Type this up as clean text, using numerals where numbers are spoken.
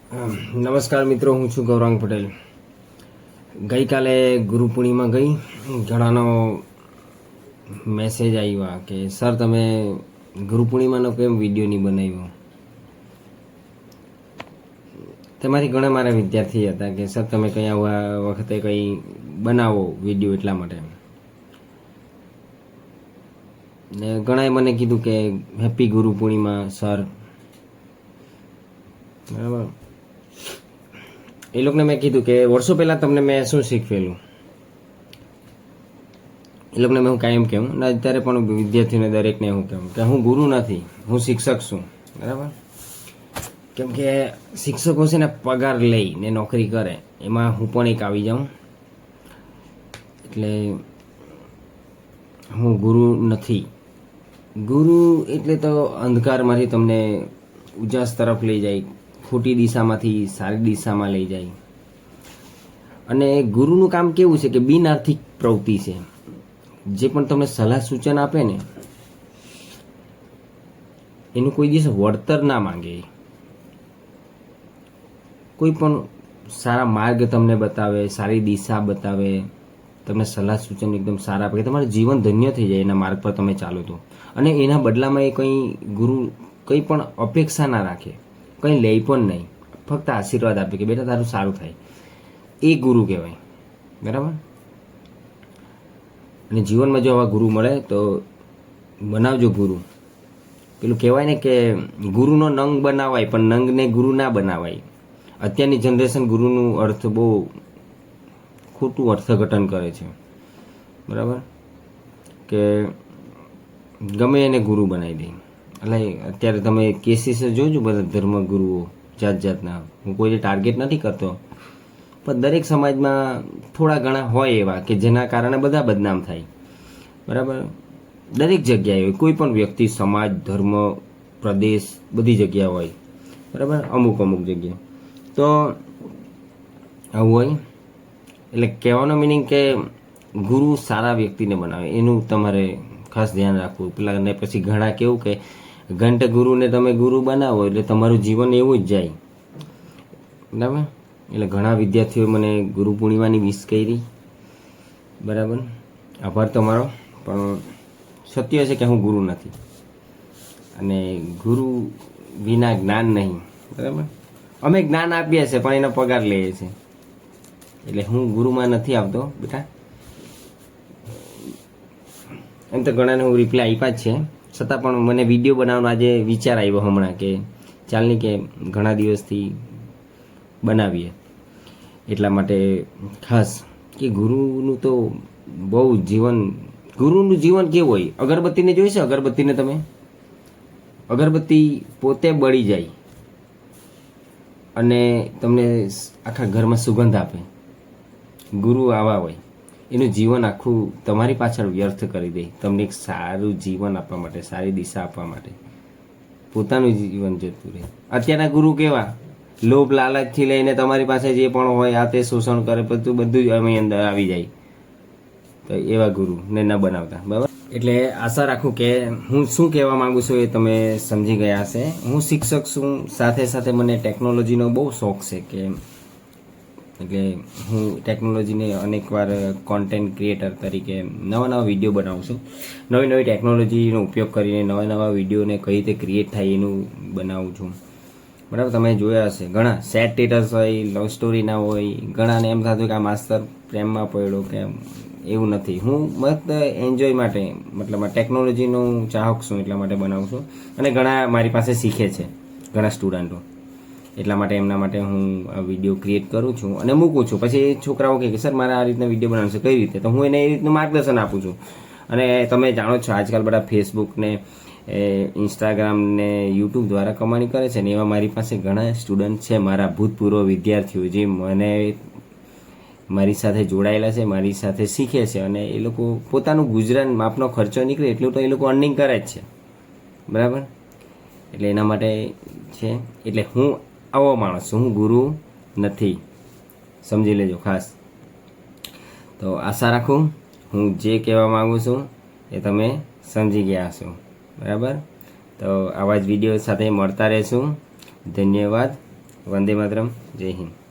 નમસ્કાર મિત્રો, હું છું ગૌરાંગ પટેલ. ગઈકાલે ગુરુ પૂર્ણિમા ગઈ. ઘણાનો મેસેજ આવ્યા કે સર તમે ગુરુ પૂર્ણિમાનો કેમ વિડીયો નહીં બનાવ્યો. તેમાંથી ઘણા મારા વિદ્યાર્થી હતા કે સર તમે કંઈ આવા વખતે કંઈ બનાવો વિડીયો, એટલા માટે. ને ઘણાએ મને કીધું કે હેપી ગુરુ પૂર્ણિમા સર. બરાબર. એ લોકોને મેં કીધું કે વર્ષો પહેલાં તમને મેં શું શીખવેલું, એ લોકોને મેં હું કાયમ કહું ને અત્યારે પણ વિદ્યાર્થીઓને દરેકને હું કહું કે હું ગુરુ નથી, હું શિક્ષક છું. બરાબર. કેમ કે શિક્ષકો છે ને પગાર લઈને નોકરી કરે, એમાં હું પણ એક આવી જાઉં. એટલે હું ગુરુ નથી. ગુરુ એટલે તો અંધકારમાંથી તમને ઉજાસ તરફ લઈ જાય, ખોટી દિશામાંથી સારી દિશામાં લઈ જાય. અને ગુરુનું કામ કેવું છે કે બિન આર્થિક પ્રવૃત્તિ છે. જે પણ તમને સલાહ સૂચન આપે ને એનું કોઈ દિવસ વળતર ના માંગે. કોઈ પણ સારા માર્ગ તમને બતાવે, સારી દિશા બતાવે, તમને સલાહ સૂચન એકદમ સારા આપે, તમારું જીવન ધન્ય થઈ જાય એના માર્ગ પર તમે ચાલો તો. અને એના બદલામાં એ કંઈ ગુરુ કંઈ પણ અપેક્ષા ના રાખે, કંઈ લે પણ નહીં, ફક્ત આશીર્વાદ આપે કે બેટા તારું સારું થાય. એ ગુરુ કહેવાય. બરાબર. અને જીવનમાં જો આવા ગુરુ મળે તો બનાવજો ગુરુ. પેલું કહેવાય ને કે ગુરુનો નંગ બનાવાય પણ નંગને ગુરુ ના બનાવાય. અત્યારની જનરેશન ગુરુનું અર્થ બહુ ખોટું અર્થઘટન કરે છે. બરાબર. કે ગમે એને ગુરુ બનાવી દે. એટલે અત્યારે તમે કેસીસ જોજો, બધા ધર્મગુરુઓ જાત જાતના. હું કોઈને ટાર્ગેટ નથી કરતો, પણ દરેક સમાજમાં થોડા ઘણા હોય એવા કે જેના કારણે બધા બદનામ થાય. બરાબર. દરેક જગ્યાએ હોય, કોઈ પણ વ્યક્તિ, સમાજ, ધર્મ, પ્રદેશ, બધી જગ્યા હોય. બરાબર. અમુક જગ્યાએ તો આવું હોય. એટલે કહેવાનો મિનિંગ કે ગુરુ સારા વ્યક્તિને બનાવે, એનું તમારે ખાસ ધ્યાન રાખવું. પેલા ને પછી ઘણા કેવું કે ઘંટ ગુરુને તમે ગુરુ બનાવો એટલે તમારું જીવન એવું જ જાય. બરાબર. એટલે ઘણા વિદ્યાર્થીઓ મને ગુરુ પૂર્ણિમાની વિશ કરી. બરાબર. આભાર તમારો. પણ સત્ય છે કે હું ગુરુ નથી અને ગુરુ વિના જ્ઞાન નહીં. બરાબર. અમે જ્ઞાન આપીએ છીએ પણ એનો પગાર લઈએ છીએ. એટલે હું ગુરુમાં નથી આવતો બેટા. એમ તો ઘણાને હું રિપ્લાય આપ્યા જ છે, છતાં પણ મને વિડીયો બનાવવાનો આજે વિચાર આવ્યો હમણાં કે ચાલની કે ઘણા દિવસથી બનાવીએ. એટલા માટે ખાસ કે ગુરુનું તો બહુ જીવન, ગુરુનું જીવન કેવું હોય. અગરબત્તીને જોઈ છે, અગરબત્તીને તમે, અગરબત્તી પોતે બળી જાય અને તમને આખા ઘરમાં સુગંધ આપે. ગુરુ આવા હોય, એનું જીવન આખું તમારી પાછળ વ્યર્થ કરી દે, તમને એક સારું જીવન આપવા માટે, સારી દિશા આપવા માટે પોતાનું જીવન જતું રહે. અત્યારના ગુરુ કેવા લોભ લાલચથી લઈને તમારી પાસે જે પણ હોય આ તે શોષણ કરે, બધું જ અમે અંદર આવી જાય. તો એવા ગુરુને ન બનાવતા. બરાબર. એટલે આશા રાખું કે હું શું કહેવા માંગુ છું એ તમે સમજી ગયા હશે. હું શિક્ષક છું, સાથે સાથે મને ટેકનોલોજીનો બહુ શોખ છે કે એટલે હું ટેકનોલોજીને અનેકવાર કોન્ટેન્ટ ક્રિએટર તરીકે નવા વિડીયો બનાવું છું. નવી ટેકનોલોજીનો ઉપયોગ કરીને નવા વિડીયોને કઈ રીતે ક્રિએટ થાય એનું બનાવું છું. બરાબર. તમે જોયા હશે ઘણા સેડ સ્ટેટસ હોય, લવ સ્ટોરીના હોય. ઘણાને એમ થતું કે આ માસ્તર પ્રેમમાં પડ્યો કે એવું નથી. હું મત એન્જોય માટે, મતલબ ટેકનોલોજીનો ચાહક છું એટલા માટે બનાવું છું. અને ઘણા મારી પાસે શીખે છે, ઘણા સ્ટુડન્ટો. એટલા માટે એમના માટે હું આ વિડીયો ક્રિએટ કરું છું અને મૂકું છું. પછી એ છોકરાઓ કહે કે સર મારે આ રીતના વિડીયો બનાવવાનો છે, કઈ રીતે? તો હું એને એ રીતનું માર્ગદર્શન આપું છું. અને તમે જાણો છો આજકાલ બધા ફેસબુક ને ઇન્સ્ટાગ્રામ ને યુટ્યુબ દ્વારા કમાણી કરે છે ને. એવા મારી પાસે ઘણા સ્ટુડન્ટ છે, મારા ભૂતપૂર્વ વિદ્યાર્થીઓ, જે મને મારી સાથે જોડાયેલા છે, મારી સાથે શીખે છે. અને એ લોકો પોતાનું ગુજરાન માપનો ખર્ચો નીકળે એટલું તો એ લોકો અર્નિંગ કરે જ છે. બરાબર. એટલે એના માટે છે. એટલે હું આવો માણસ છું, હું ગુરુ નથી. સમજી લેજો ખાસ. તો આશા રાખું હું જે કહેવા માગું છું એ તમે સમજી ગયા હશો. બરાબર. તો આવા જ વિડીયો સાથે મળતા રહેશું. ધન્યવાદ. વંદે માતરમ. જય હિન્દ.